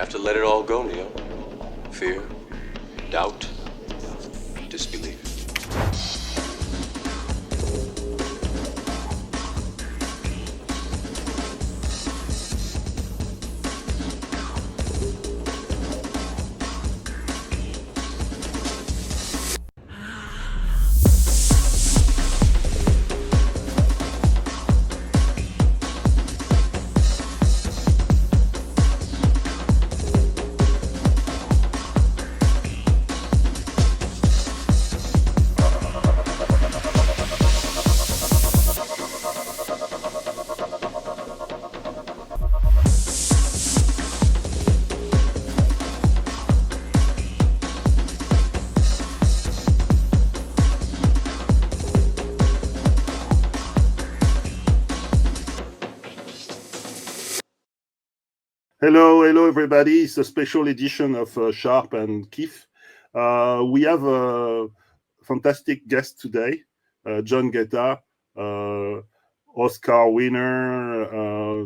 have to let it all go, Neo. Fear, doubt, disbelief. Hello, everybody. It's a special edition of Sharp and KIF. We have a fantastic guest today, John GAETA, Oscar winner,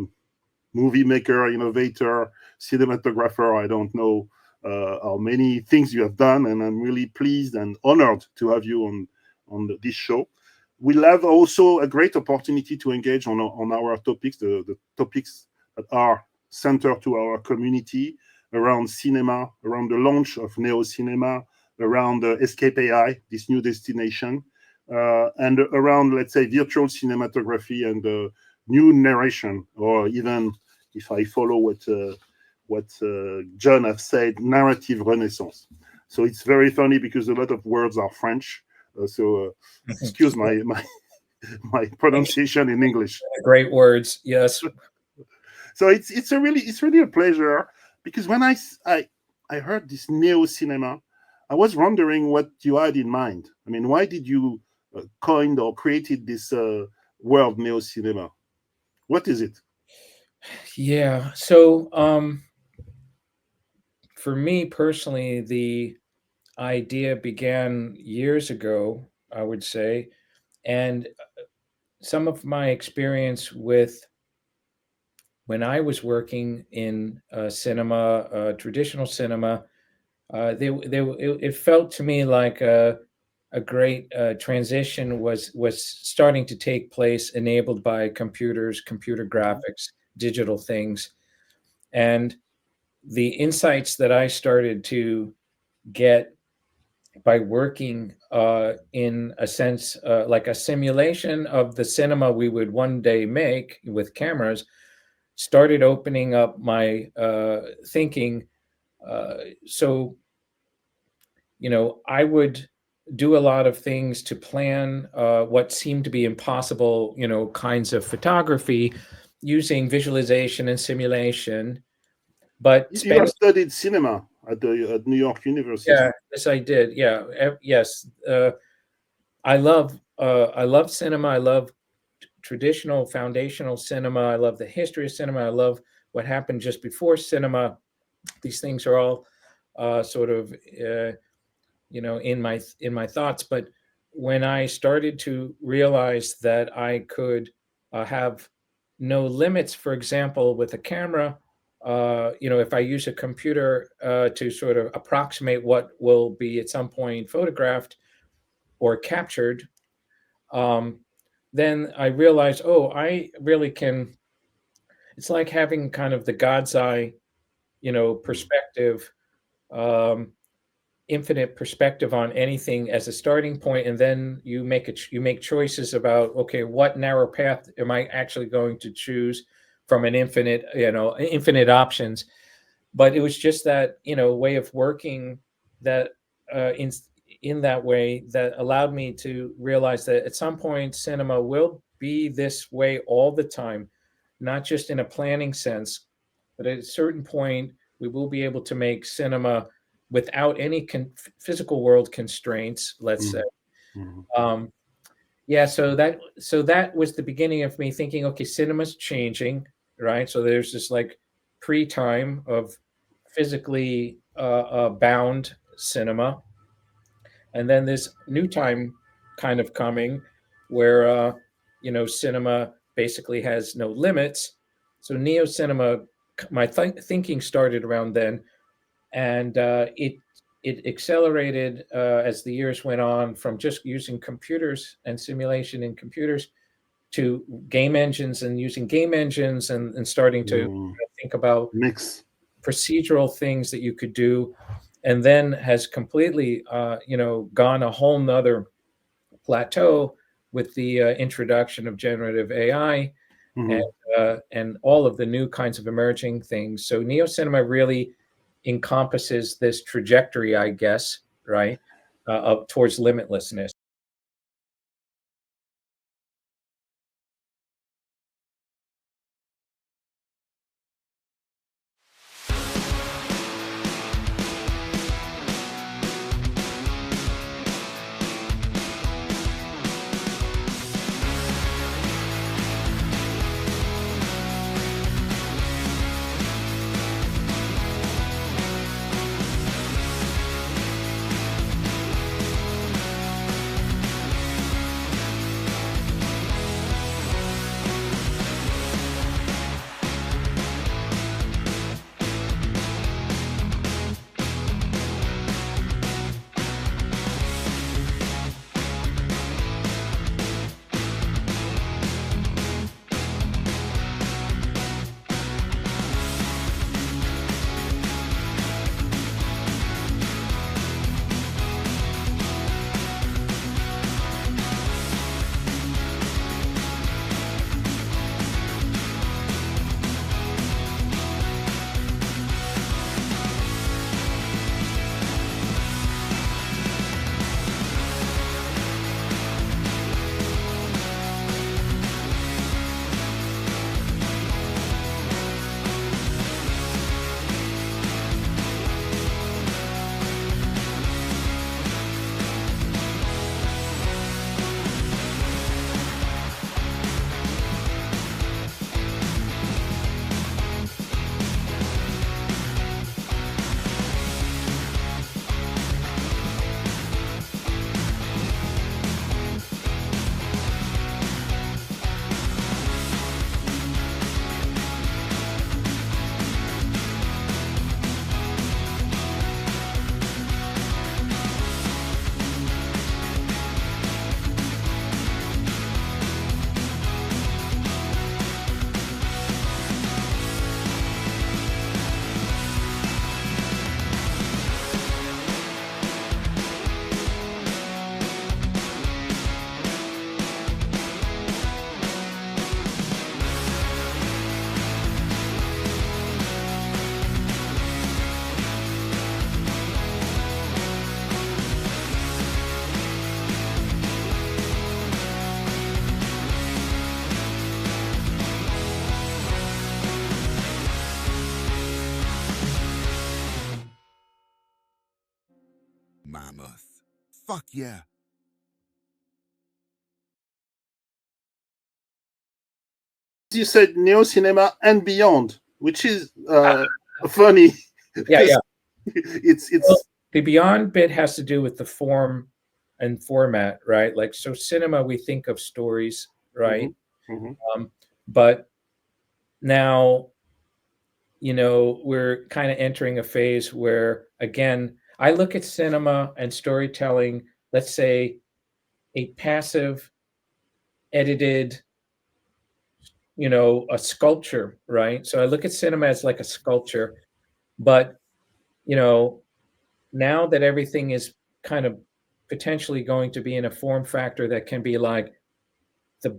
movie maker, innovator, cinematographer. I don't know how many things you have done, and I'm really pleased and honored to have you on this show. We'll have also a great opportunity to engage on our topics, the topics that are center to our community around cinema, around the launch of Néo-cinéma, around Escape AI, this new destination, and around, let's say, virtual cinematography and new narration, or even, if I follow what John has said, narrative renaissance. So it's very funny because a lot of words are French. Excuse my pronunciation in English. Great words, yes. So it's really a pleasure, because when I heard this Néo-cinéma, I was wondering what you had in mind. I mean, why did you coined or created this word Néo-cinéma? What is it? Yeah, so for me personally, the idea began years ago, I would say, and some of my experience with when I was working in cinema, traditional cinema, it felt to me like a great transition was starting to take place, enabled by computers, computer graphics, digital things. And the insights that I started to get by working in a sense, like a simulation of the cinema we would one day make with cameras, started opening up my thinking. So, I would do a lot of things to plan what seemed to be impossible, kinds of photography using visualization and simulation. But you have studied cinema at New York University. Yeah, yes, I did. Yeah, yes. I love cinema. I love traditional foundational cinema. I love the history of cinema. I love what happened just before cinema. These things are all sort of in my thoughts. But when I started to realize that I could have no limits, for example, with a camera, if I use a computer to sort of approximate what will be at some point photographed or captured, then I realized, I really can. It's like having kind of the God's eye, perspective, infinite perspective on anything as a starting point, and then you make choices about, okay, what narrow path am I actually going to choose from an infinite options. But it was just that way of working that in that way that allowed me to realize that at some point cinema will be this way all the time, not just in a planning sense, but at a certain point we will be able to make cinema without any physical world constraints, let's say. Yeah, so that was the beginning of me thinking, okay, cinema's changing, right? So there's this like pre-time of physically bound cinema, and then this new time kind of coming where cinema basically has no limits. So neo-cinema my thinking started around then, and it accelerated as the years went on, from just using computers and simulation in computers to game engines, and using game engines, and starting to think about mix procedural things that you could do, and then has completely gone a whole nother plateau with the introduction of generative AI, and all of the new kinds of emerging things. So neo-cinema really encompasses this trajectory, I guess, right, up towards limitlessness. Mammoth. Fuck yeah. You said neo-cinema and beyond, which is funny. Yeah. It's well, the beyond bit has to do with the form and format, right? Like, so cinema, we think of stories, right? But now, we're kind of entering a phase where, again, I look at cinema and storytelling, let's say, a passive, edited, a sculpture, right? So I look at cinema as like a sculpture, but now that everything is kind of potentially going to be in a form factor that can be like the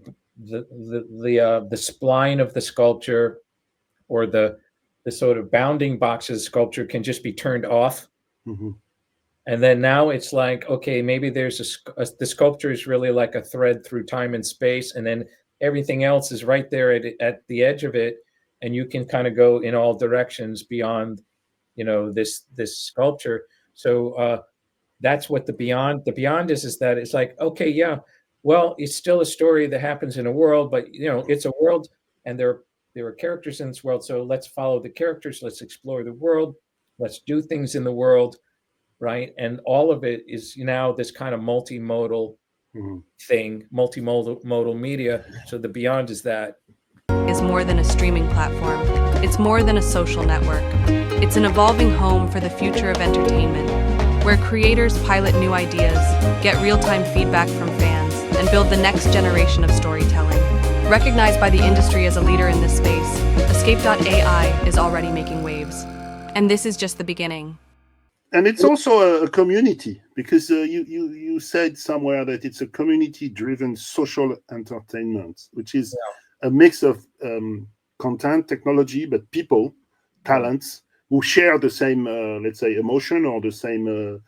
spline of the sculpture, or the sort of bounding box of the sculpture can just be turned off. And then now it's like, okay, maybe there's the sculpture is really like a thread through time and space, and then everything else is right there at the edge of it, and you can kind of go in all directions beyond, this sculpture. So that's what the beyond is that it's like, okay, yeah, well, it's still a story that happens in a world, but it's a world, and there are characters in this world. So let's follow the characters. Let's explore the world. Let's do things in the world, right? And all of it is now this kind of multimodal thing, multimodal media. So the beyond is that. is more than a streaming platform. It's more than a social network. It's an evolving home for the future of entertainment, where creators pilot new ideas, get real-time feedback from fans, and build the next generation of storytelling. Recognized by the industry as a leader in this space, Escape.ai is already making waves. And this is just the beginning. And it's also a community, because you said somewhere that it's a community-driven social entertainment, which is a mix of content, technology, but people, talents, who share the same, let's say, emotion or the same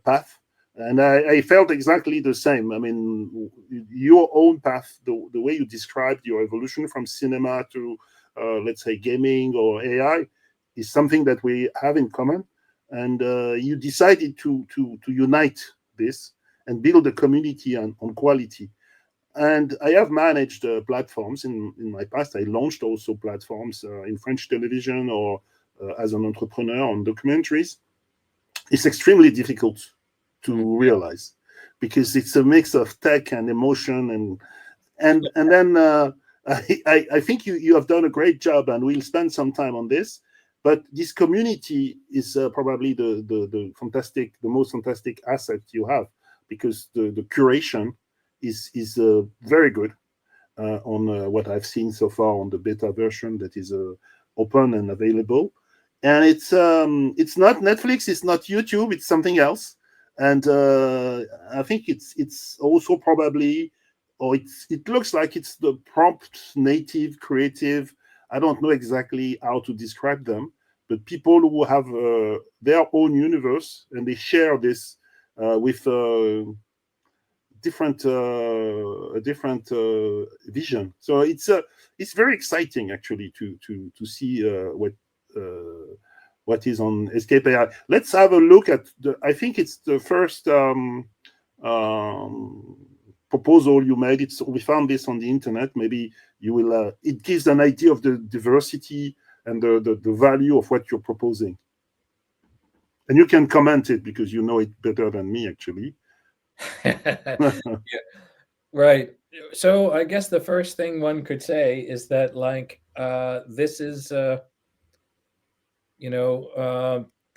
path. And I felt exactly the same. I mean, your own path, the way you described your evolution from cinema to, let's say, gaming or AI, is something that we have in common. And you decided to unite this and build a community on quality. And I have managed platforms in my past. I launched also platforms in French television or as an entrepreneur on documentaries. It's extremely difficult to realize, because it's a mix of tech and emotion, and then I think you have done a great job, and we'll spend some time on this. But this community is probably the most fantastic asset you have, because the curation is very good on what I've seen so far on the beta version that is open and available. And it's not Netflix, it's not YouTube, it's something else. And I think it's also probably, or it looks like it's the prompt native creative. I don't know exactly how to describe them, but people who have their own universe, and they share this with different vision. So it's very exciting actually to see what is on Escape AI. Let's have a look at I think it's the first proposal you made. We found this on the internet. Maybe you will. It gives an idea of the diversity and the value of what you're proposing. And you can comment it, because you know it better than me, actually. Yeah. Right. So I guess the first thing one could say is that, like, this is, the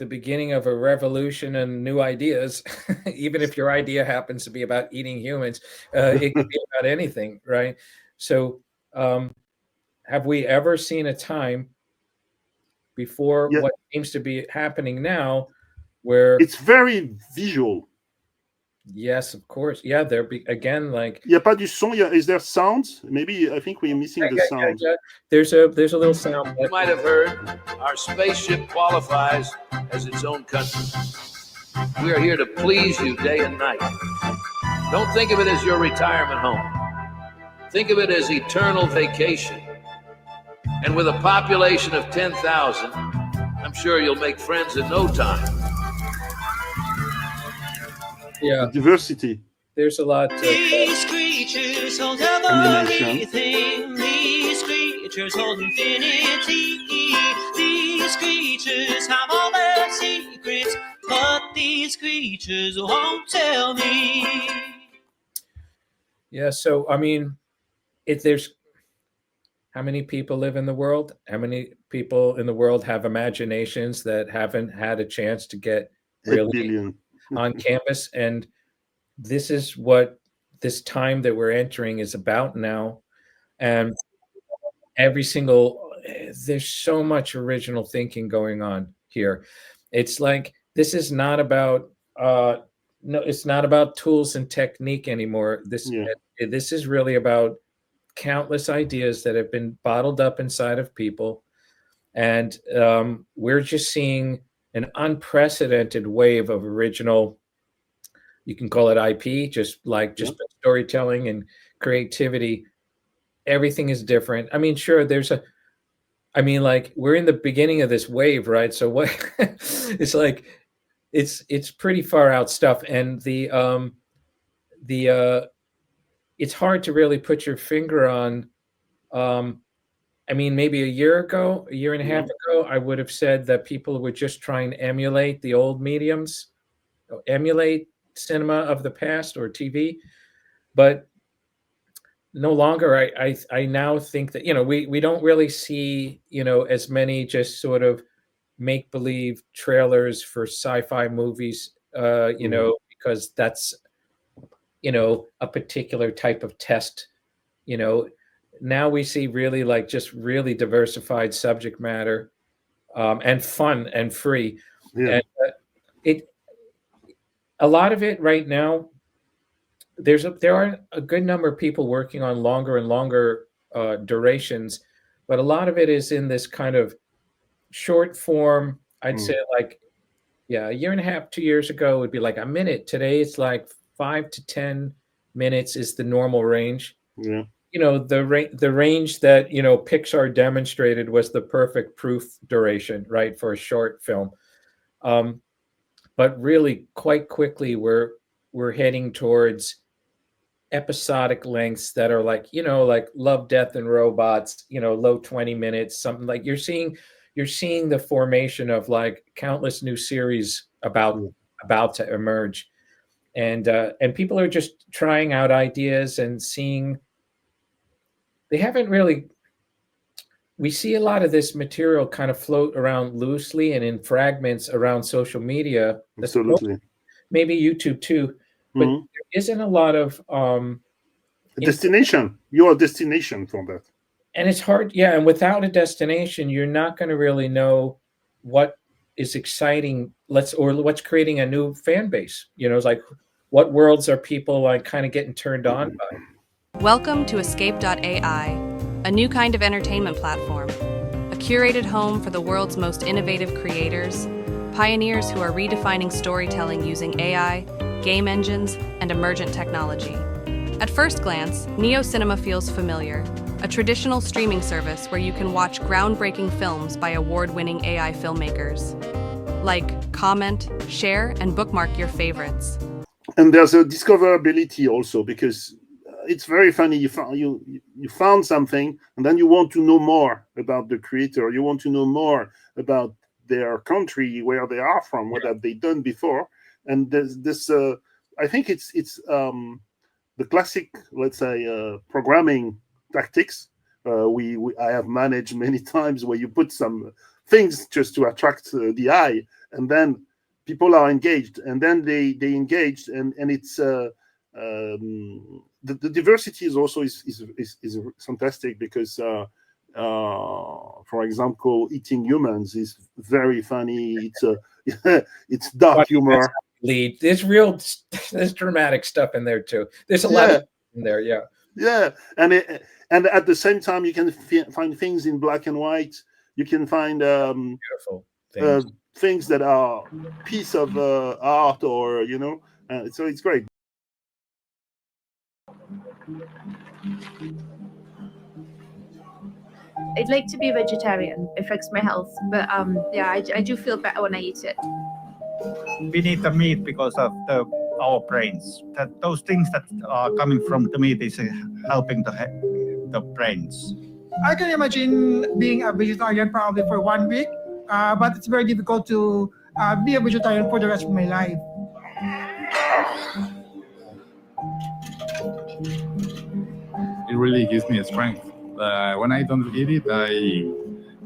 beginning of a revolution and new ideas. Even if your idea happens to be about eating humans, it could be about anything, right? So have we ever seen a time before what seems to be happening now where it's very visual? Yes, of course. Yeah, again, like, Il n'y a pas du son. Is there sound? Maybe I think we're missing the sound. There's a little sound. You might have heard our spaceship qualifies as its own country. We are here to please you day and night. Don't think of it as your retirement home. Think of it as eternal vacation. And with a population of 10,000, I'm sure you'll make friends in no time. Yeah, the diversity. There's a lot. These creatures hold everything. These creatures hold infinity. These creatures have all their secrets, but these creatures won't tell me. Yeah. So I mean, there's how many people live in the world? How many people in the world have imaginations that haven't had a chance to get really on canvas? And this is what this time that we're entering is about now. And there's so much original thinking going on here. It's like, this is not about, it's not about tools and technique anymore. This is really about countless ideas that have been bottled up inside of people. And we're just seeing an unprecedented wave of original, you can call it IP, just storytelling and creativity. Everything is different. I mean, sure, we're in the beginning of this wave, right? So what it's like, it's pretty far out stuff. And it's hard to really put your finger on. I mean, maybe a year and a half ago, I would have said that people would just try and emulate the old mediums, emulate cinema of the past or TV. But no longer, I now think that, we don't really see, as many just sort of make-believe trailers for sci-fi movies, because that's, a particular type of test. Now we see really like just really diversified subject matter, and fun and free. Yeah. And a lot of it right now, there are a good number of people working on longer and longer durations, but a lot of it is in this kind of short form. I'd say like, a year and a half, 2 years ago, it would be like a minute. Today, it's like 5 to 10 minutes is the normal range. Yeah. The range that, Pixar demonstrated was the perfect proof duration, right, for a short film. But really, quite quickly, we're heading towards episodic lengths that are like, like Love, Death, and Robots, low 20 minutes, something like you're seeing the formation of like countless new series about to emerge. And people are just trying out ideas and seeing. They haven't really. We see a lot of this material kind of float around loosely and in fragments around social media. Absolutely. Maybe YouTube too, but there isn't a lot of a destination. You're a destination for that. And it's hard, and without a destination, you're not going to really know what is exciting. What's creating a new fan base. It's like, what worlds are people like kind of getting turned on by? Welcome to Escape.ai, a new kind of entertainment platform, a curated home for the world's most innovative creators, pioneers who are redefining storytelling using AI, game engines, and emergent technology. At first glance, Néo-cinéma feels familiar, a traditional streaming service where you can watch groundbreaking films by award-winning AI filmmakers. Like, comment, share, and bookmark your favorites. And there's a discoverability also, because it's very funny. You found something, and then you want to know more about the creator. You want to know more about their country, where they are from, what have they done before. And this I think it's the classic, let's say, programming tactics. I have managed many times where you put some things just to attract the eye, and then people are engaged, and then they engaged, and it's the diversity is also is fantastic, because for example, Eating Humans is very funny. It's it's dark humor. There's dramatic stuff in there too. There's a lot of in there, and at the same time, you can find things in black and white. You can find beautiful things that are piece of art, or so it's great. I'd like to be a vegetarian. It affects my health, but I do feel better when I eat it. We need the meat because of our brains. Those things that are coming from the meat is helping the brains. I can imagine being a vegetarian probably for 1 week, but it's very difficult to be a vegetarian for the rest of my life. It really gives me a strength. When I don't eat it,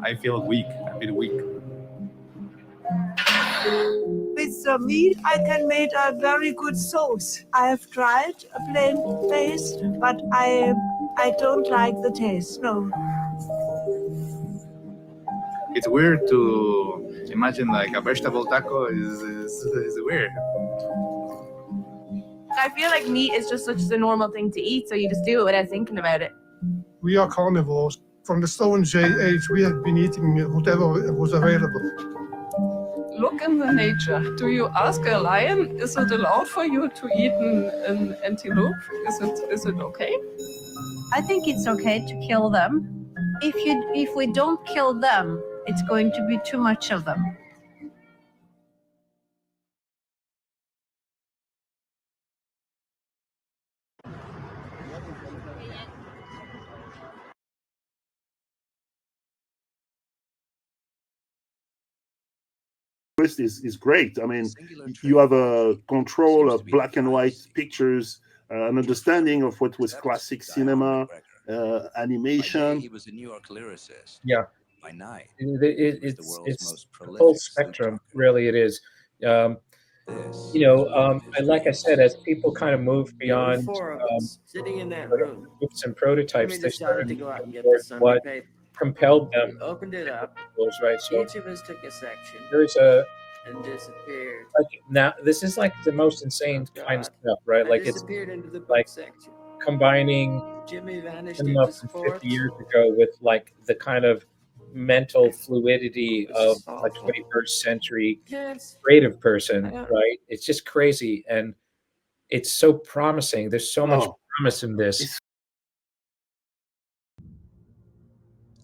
I feel weak, a bit weak. With the meat, I can make a very good sauce. I have tried a plant-based, but I don't like the taste. No. It's weird to imagine like a vegetable taco is weird. I feel like meat is just such a normal thing to eat, so you just do it without thinking about it. We are carnivores. From the Stone Age, we have been eating whatever was available. Look in the nature. Do you ask a lion, is it allowed for you to eat an antelope? Is it okay? I think it's okay to kill them. If we don't kill them, it's going to be too much of them. Is great. I mean, you have a control of black and white pictures, an understanding of what was classic cinema, animation. He was a New York lyricist. Yeah. By night, it's most the whole spectrum, really. It is. Like I said, as people kind of move beyond sitting in that room, groups and prototypes, they started to go out and get toward the Sunday what paper. compelled them. We opened it up. Right. So each of us took a section. There's a and disappeared. Like now, this is like the most insane kind of stuff, right? Like it's into the book like section. Combining Jimmy vanished cinema from 50 years ago with like the kind of mental fluidity of a 21st century creative person, right? It's just crazy, and it's so promising. There's so much promise in this.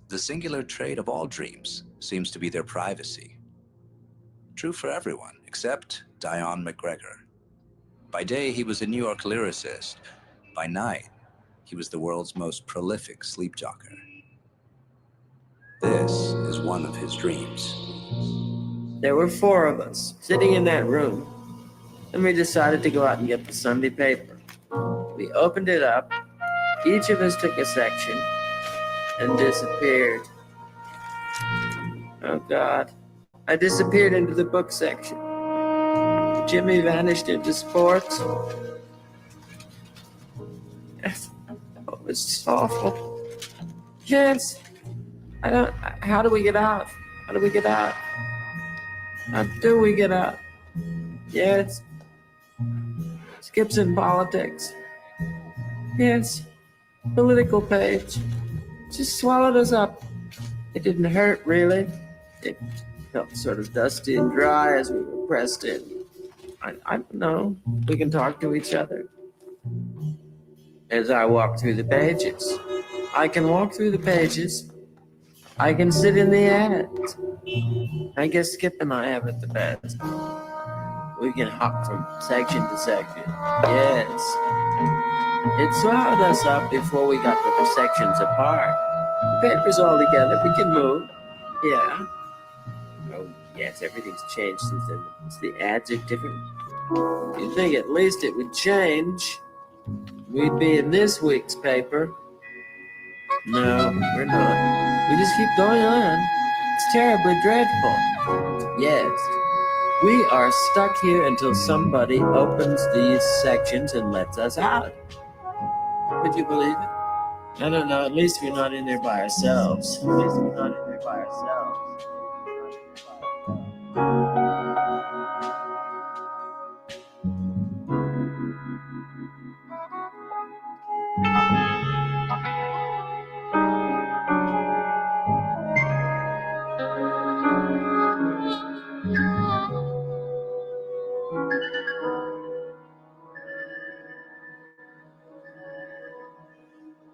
The singular trait of all dreams seems to be their privacy. True for everyone, except Dion McGregor. By day, he was a New York lyricist. By night, he was the world's most prolific sleepwalker. This is one of his dreams. There were 4 of us sitting in that room, and we decided to go out and get the Sunday paper. We opened it up. Each of us took a section and disappeared. Oh, God. I disappeared into the book section. Jimmy vanished into sports. Oh, it was just awful. Yes. How do we get out? How do we get out? How do we get out? Yes. Skips in politics. Yes. Political page. Just swallowed us up. It didn't hurt, really. It felt sort of dusty and dry as we were pressed in. I don't know. We can talk to each other. As I walk through the pages, I can walk through the pages. I can sit in the ads. I guess Skip and I have it the best. We can hop from section to section. Yes. It swallowed us up before we got the sections apart. The paper's all together. We can move. Yeah. Oh, yes, everything's changed since then. The ads are different. You'd think at least it would change. We'd be in this week's paper. No, we're not. We just keep going on. It's terribly dreadful. Yes. We are stuck here until somebody opens these sections and lets us out. Would you believe it? I don't know. At least we're not in there by ourselves. At least we're not in there by ourselves.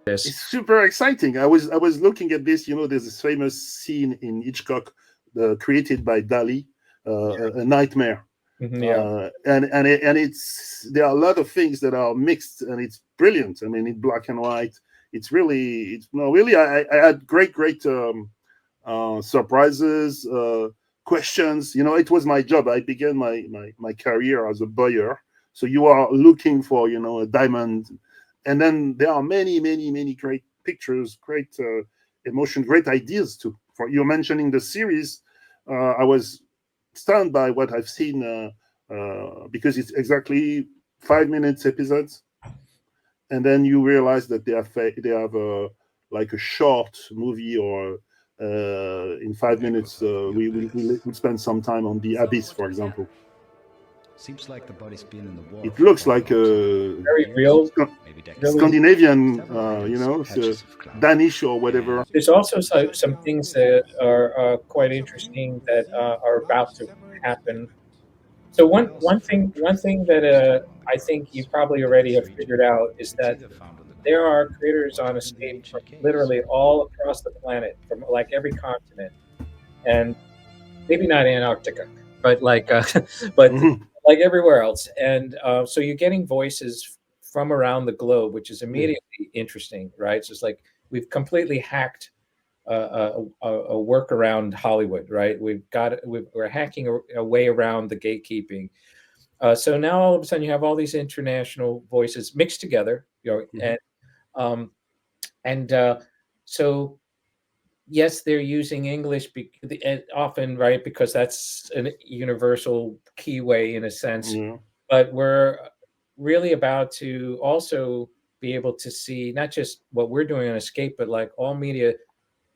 It's super exciting. I was looking at this. You know, there's this famous scene in Hitchcock, created by Dali, A Nightmare. Yeah. And it's there are a lot of things that are mixed, and it's brilliant. I mean, in black and white. It's really I had great surprises, questions. You know, it was my job. I began my career as a buyer. So you are looking for, you know, a diamond. And then there are many great pictures, great emotion, great ideas too. For you mentioning the series, I was stunned by what I've seen because it's exactly 5 minutes episodes, and then you realize that they have like a short movie, or in 5 minutes we spend some time on The Abyss, for example. Seems like the body's been in the water. It looks like a very real Scandinavian, you know, Danish or whatever. There's also some things that are quite interesting that are about to happen. So one thing that I think you probably already have figured out is that there are creators on escape from literally all across the planet, from like every continent, and maybe not Antarctica, but like like everywhere else. And so you're getting voices from around the globe, which is immediately interesting, right? So it's like we've completely hacked a work around Hollywood, right? We're hacking a way around the gatekeeping. So now all of a sudden you have all these international voices mixed together, so yes, they're using English often, right, because that's a universal keyway in a sense. But we're really about to also be able to see not just what we're doing on Escape, but like all media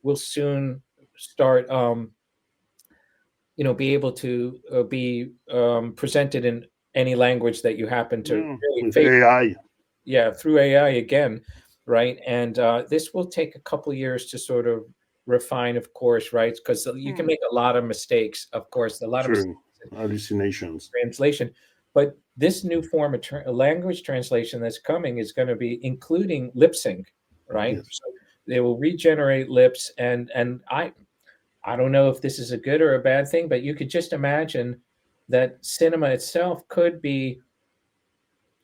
will soon start, be able to be presented in any language that you happen to really with AI. Yeah, through AI again, right? And this will take a couple of years to sort of refine, of course, right? Because you can make a lot of mistakes, of course, a lot of hallucinations, translation. But this new form of language translation that's coming is going to be including lip sync, right? Yes. So they will regenerate lips, and I don't know if this is a good or a bad thing, but you could just imagine that cinema itself could be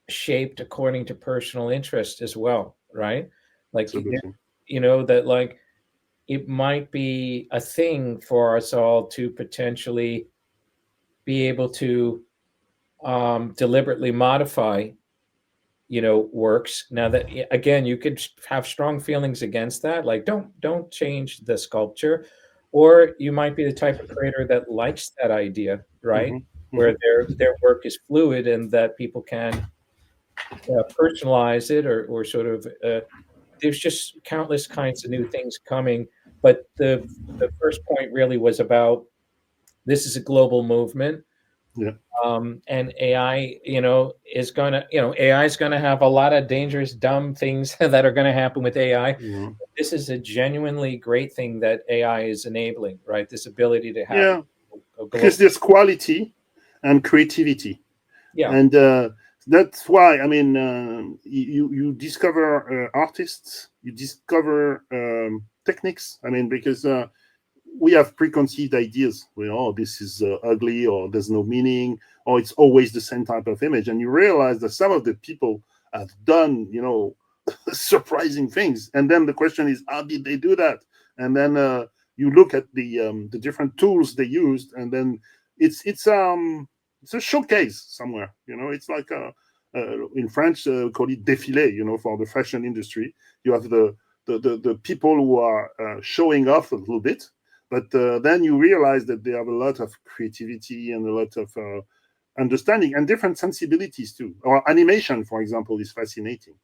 shaped according to personal interest as well, right? Like, that like it might be a thing for us all to potentially be able to deliberately modify, works. Now that, again, you could have strong feelings against that, like don't change the sculpture, or you might be the type of creator that likes that idea, right? Where their work is fluid and that people can personalize it or sort of there's just countless kinds of new things coming. But the first point really was about this is a global movement. And AI, is gonna, AI is gonna have a lot of dangerous, dumb things that are gonna happen with AI. This is a genuinely great thing that AI is enabling, right? This ability to have because there's quality and creativity. And that's why, I mean, you discover artists, you discover techniques. I mean, because we have preconceived ideas. This is ugly, or there's no meaning, or it's always the same type of image. And you realize that some of the people have done, surprising things. And then the question is, how did they do that? And then you look at the different tools they used, and then it's a showcase somewhere. It's like in French call it défilé. For the fashion industry, you have the people who are showing off a little bit. But then you realize that they have a lot of creativity and a lot of understanding and different sensibilities too. Or animation, for example, is fascinating.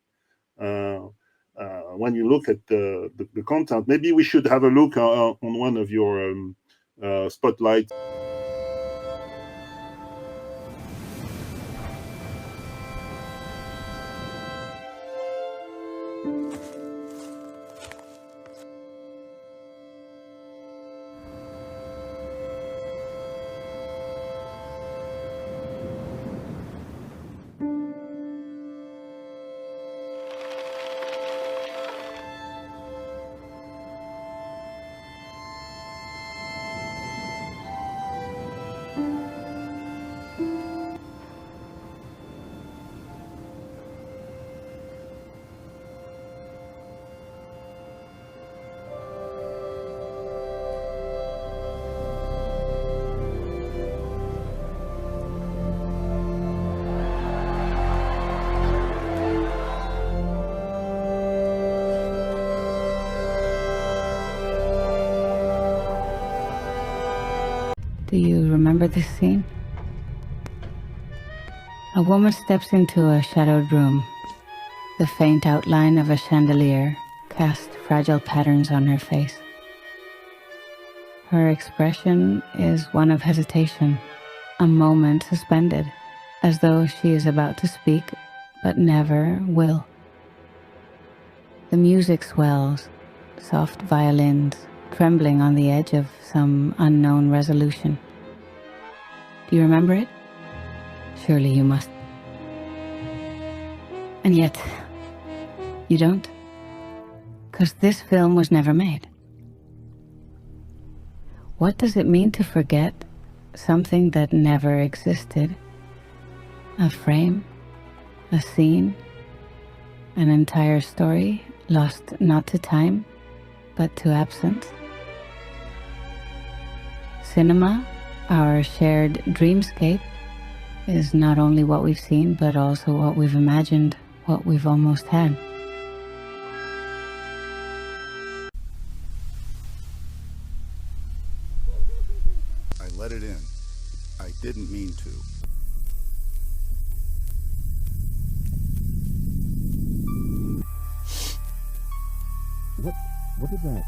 When you look at the content, maybe we should have a look on one of your spotlights. Do you remember this scene? A woman steps into a shadowed room. The faint outline of a chandelier casts fragile patterns on her face. Her expression is one of hesitation, a moment suspended, as though she is about to speak, but never will. The music swells, soft violins trembling on the edge of some unknown resolution. Do you remember it? Surely you must. And yet, you don't. 'Cause this film was never made. What does it mean to forget something that never existed? A frame, a scene, an entire story lost not to time, but to absence. Cinema, our shared dreamscape, is not only what we've seen, but also what we've imagined, what we've almost had. I let it in. I didn't mean to. What is that?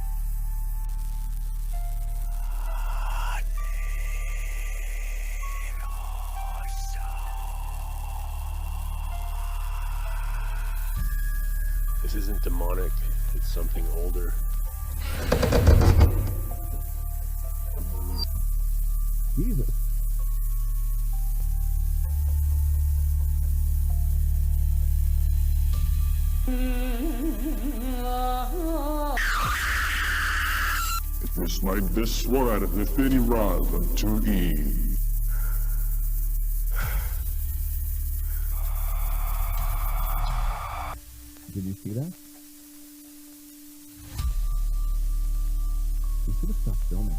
This isn't demonic, it's something older. Jesus. It was like this sword of the thin rod unto Eve. Did you see that? You should have stopped filming.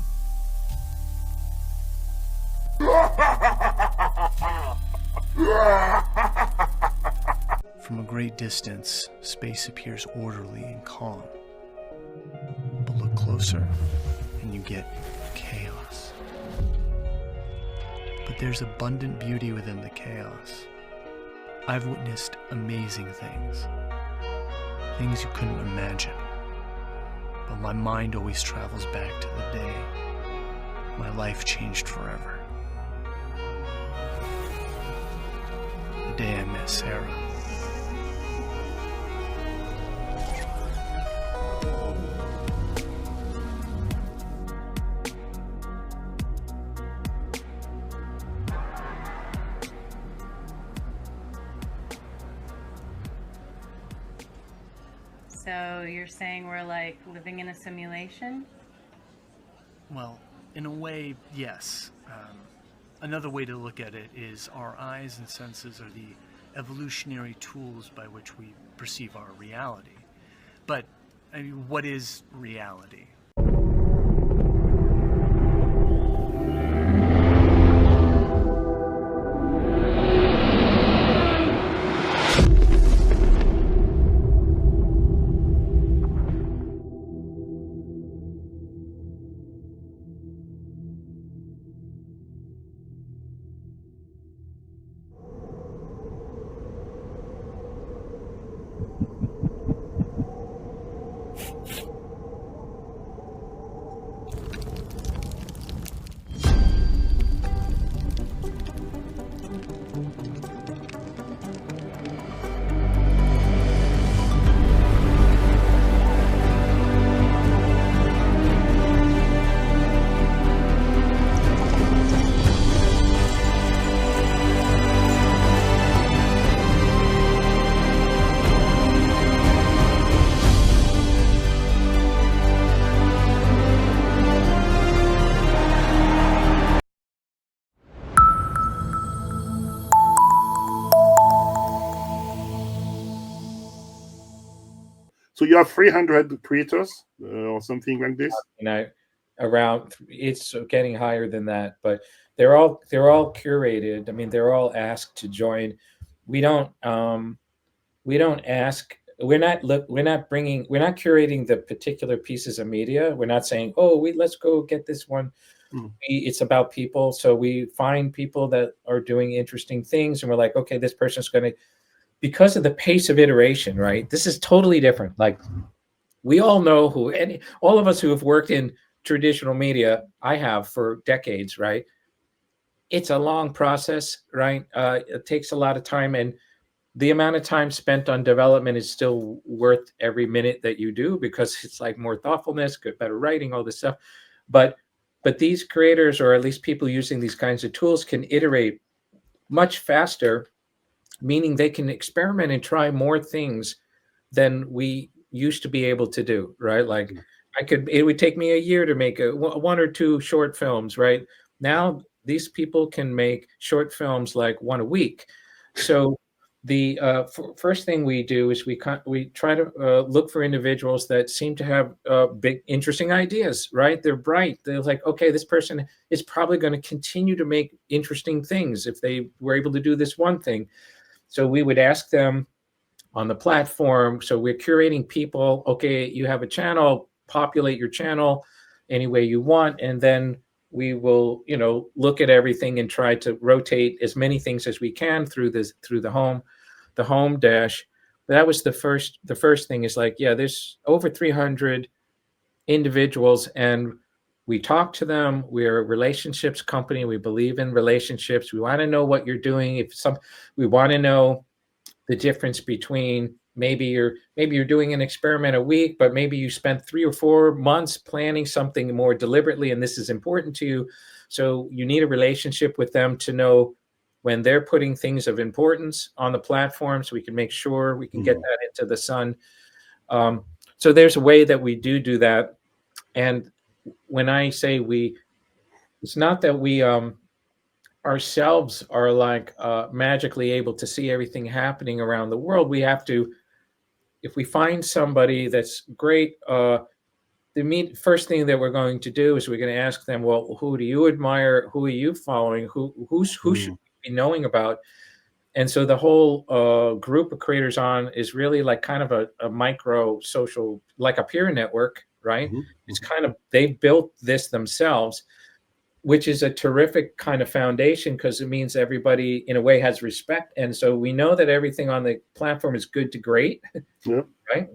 From a great distance, space appears orderly and calm. But look closer, and you get chaos. But there's abundant beauty within the chaos. I've witnessed amazing things. Things you couldn't imagine. But my mind always travels back to the day my life changed forever. The day I met Sarah. So you're saying we're like living in a simulation? Well, in a way, yes. Another way to look at it is our eyes and senses are the evolutionary tools by which we perceive our reality. But, I mean, what is reality? So you have 300 creators or something like this? Around, it's getting higher than that, but they're all curated. I mean, they're all asked to join. We don't ask. We're not curating the particular pieces of media. We're not saying, oh, let's go get this one. It's about people. So we find people that are doing interesting things, and we're like, okay, this person's going to. Because of the pace of iteration, right? This is totally different. Like, we all know all of us who have worked in traditional media, I have for decades, right? It's a long process, right? It takes a lot of time, and the amount of time spent on development is still worth every minute that you do, because it's like more thoughtfulness, good, better writing, all this stuff. But these creators, or at least people using these kinds of tools, can iterate much faster, meaning they can experiment and try more things than we used to be able to do, right? Like it would take me a year to make one or two short films, right? Now these people can make short films like one a week. So the first thing we do is we try to look for individuals that seem to have big, interesting ideas, right? They're bright. They're like, okay, this person is probably going to continue to make interesting things if they were able to do this one thing. So we would ask them on the platform. So we're curating people. Okay, you have a channel, populate your channel any way you want, and then we will, look at everything and try to rotate as many things as we can through the home dash. But that was the first thing is like, yeah, there's over 300 individuals, and we talk to them. We're a relationships company. We believe in relationships. We want to know what you're doing. We want to know the difference between maybe you're doing an experiment a week, but maybe you spent 3 or 4 months planning something more deliberately, and this is important to you. So you need a relationship with them to know when they're putting things of importance on the platform, so we can make sure we can get that into the sun. So there's a way that we do that. And when I say it's not that we ourselves are like magically able to see everything happening around the world. We have to, if we find somebody that's great, the first thing that we're going to do is we're going to ask them, well, who do you admire? Who are you following? Who should we be knowing about? And so the whole group of creators on is really like kind of a micro social, like a peer network, right? It's kind of, they built this themselves, which is a terrific kind of foundation because it means everybody in a way has respect. And so we know that everything on the platform is good to great, right?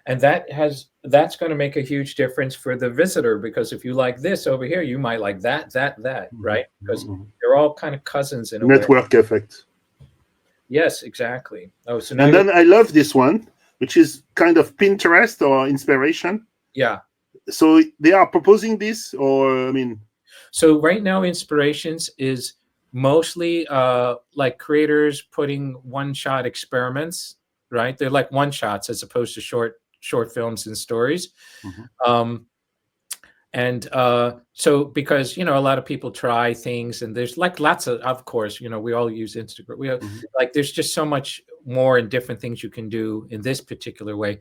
And that's going to make a huge difference for the visitor, because if you like this over here, you might like that, right? Because they're all kind of cousins in a network way. effect. Yes, exactly. Oh, so now and then I love this one, which is kind of Pinterest or inspiration. Yeah. So they are proposing this, or I mean. So right now, Inspirations is mostly like creators putting one-shot experiments, right? They're like one-shots as opposed to short films and stories. So because, a lot of people try things, and there's like lots of course, we all use Instagram. We have like, there's just so much more and different things you can do in this particular way.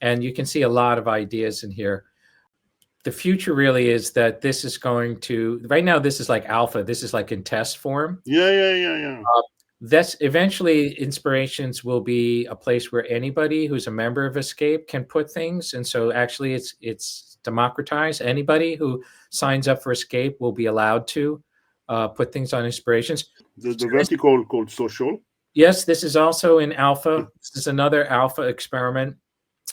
And you can see a lot of ideas in here. The future really is that this is going to, right now, this is like alpha. This is like in test form. Yeah. That's eventually Inspirations will be a place where anybody who's a member of Escape can put things. And so actually it's democratized. Anybody who signs up for Escape will be allowed to put things on Inspirations. The vertical called social. Yes, this is also in alpha. This is another alpha experiment.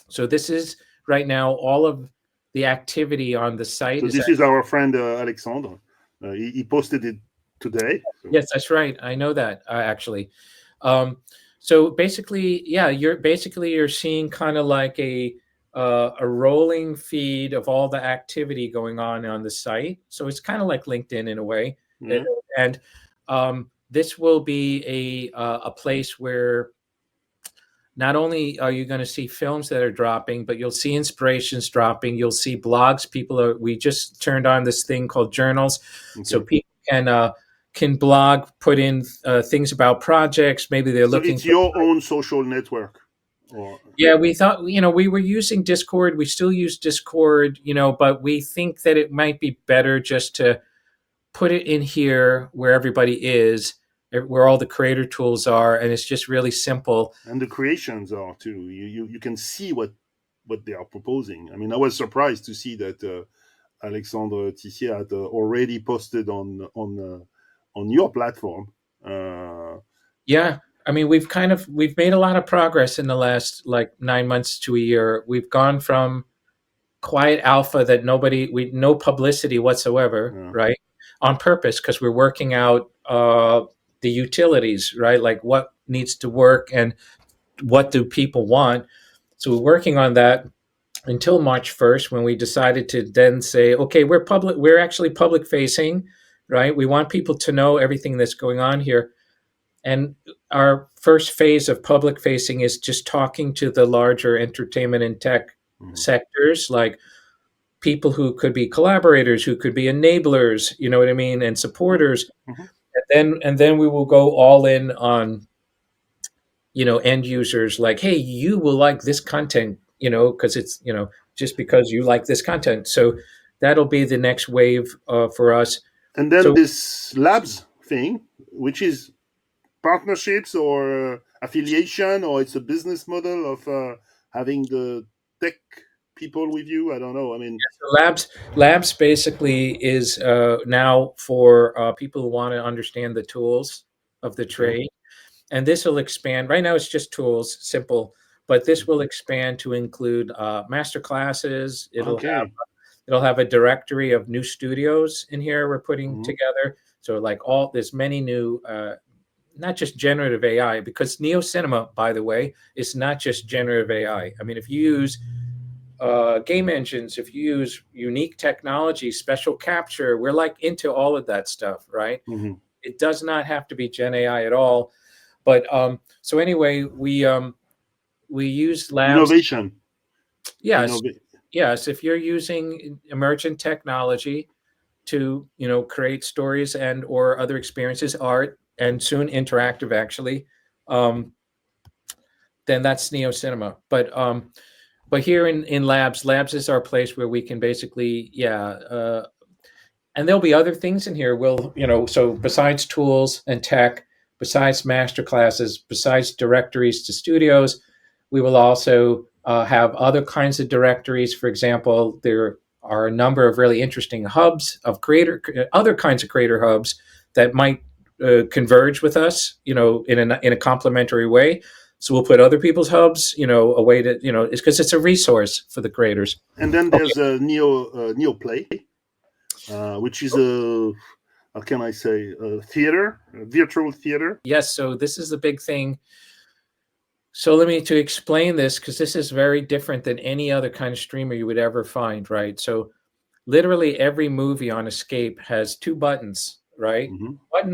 So this is right now all of the activity on the site. So this is our friend Alexandre. He posted it today. So. Yes, that's right. I know that actually. So basically, yeah, you're seeing kind of like a rolling feed of all the activity going on the site. So it's kind of like LinkedIn in a way. Yeah. And this will be a place where not only are you going to see films that are dropping, but you'll see inspirations dropping. You'll see blogs. We just turned on this thing called journals. So people can blog, put in things about projects. Maybe they're looking. It's your own social network. Yeah, we thought, we were using Discord. We still use Discord, but we think that it might be better just to put it in here where everybody is, where all the creator tools are, and it's just really simple. And the creations are too. You can see what they are proposing. I mean, I was surprised to see that Alexandre Tissier had already posted on your platform. Yeah, I mean, we've made a lot of progress in the last 9 months to a year. We've gone from quiet alpha that no publicity whatsoever, right? On purpose, because we're working out the utilities, right? Like what needs to work and what do people want. So we're working on that until March 1st, when we decided to then say, okay, we're actually public facing, right? We want people to know everything that's going on here. And our first phase of public facing is just talking to the larger entertainment and tech sectors, like people who could be collaborators, who could be enablers, you know what I mean, and supporters. And then we will go all in on end users like, hey, you will like this content, because it's, just because you like this content. So that'll be the next wave for us. And then this labs thing, which is partnerships or affiliation, or it's a business model of having the tech people with you. I don't know. I mean, so labs basically is now for people who want to understand the tools of the trade, and this will expand. Right now, it's just tools, simple, but this will expand to include masterclasses. It'll have a directory of new studios in here we're putting together. So like there's many new, not just generative AI, because Néo-cinéma, by the way, is not just generative AI. I mean, if you use game engines, if you use unique technology, special capture, we're like into all of that stuff, right? It does not have to be Gen AI at all. But so anyway, we use labs. Innovation. Yes. Yes. If you're using emergent technology to, create stories and or other experiences, art, and soon interactive, actually, then that's Néo-cinéma. But here in labs is our place where we can basically, and there'll be other things in here. So besides tools and tech, besides masterclasses, besides directories to studios, we will also have other kinds of directories. For example, there are a number of really interesting hubs of other kinds of creator hubs that might converge with us, in a complementary way. So we'll put other people's hubs, a way to, it's because it's a resource for the creators. And then there's a Neo Play, which is how can I say, a theater, a virtual theater. Yes. So this is the big thing. So to explain this, because this is very different than any other kind of streamer you would ever find, right? So literally every movie on Escape has two buttons, right?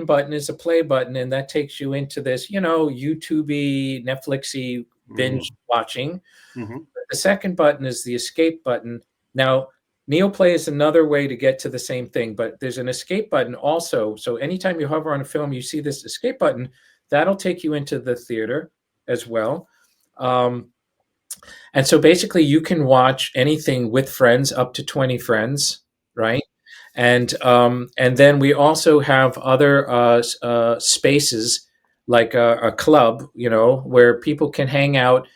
Button is a play button, and that takes you into this, YouTube-y, Netflix-y binge watching. The second button is the escape button. Now, Neoplay is another way to get to the same thing, but there's an escape button also. So anytime you hover on a film, you see this escape button, that'll take you into the theater as well. And so basically you can watch anything with friends, up to 20 friends, right? And then we also have other spaces like a club, where people can hang out,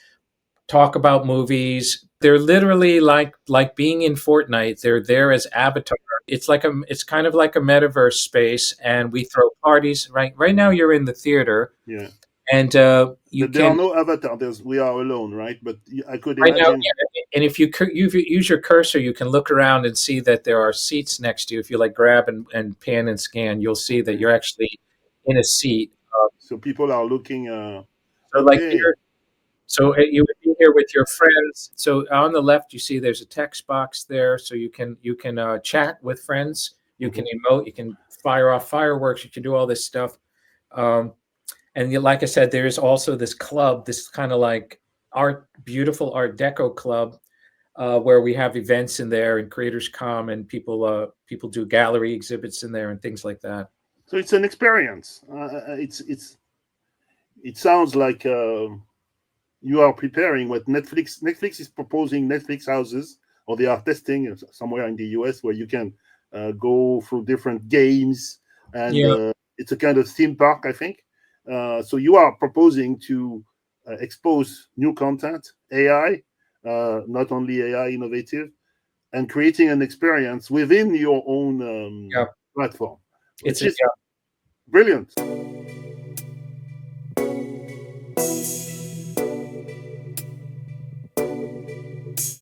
talk about movies. They're literally like being in Fortnite. They're there as avatar. It's kind of like a metaverse space, and we throw parties. Right now you're in the theater. Yeah. And there are no avatars. We are alone, right? But I could imagine. Now, and if you use your cursor, you can look around and see that there are seats next to you. If you grab and pan and scan, you'll see that you're actually in a seat. So people are looking. So you would be here with your friends. So on the left, you see there's a text box there, so you can chat with friends. You can emote. You can fire off fireworks. You can do all this stuff. And like I said, there is also this club, this kind of like beautiful Art Deco club, where we have events in there, and creators come, and people do gallery exhibits in there and things like that. So it's an experience. It sounds like you are preparing what Netflix is proposing. Netflix houses, or they are testing somewhere in the US, where you can go through different games, and it's a kind of theme park, I think. So you are proposing to expose new content, AI, not only AI innovative, and creating an experience within your own platform. It's brilliant.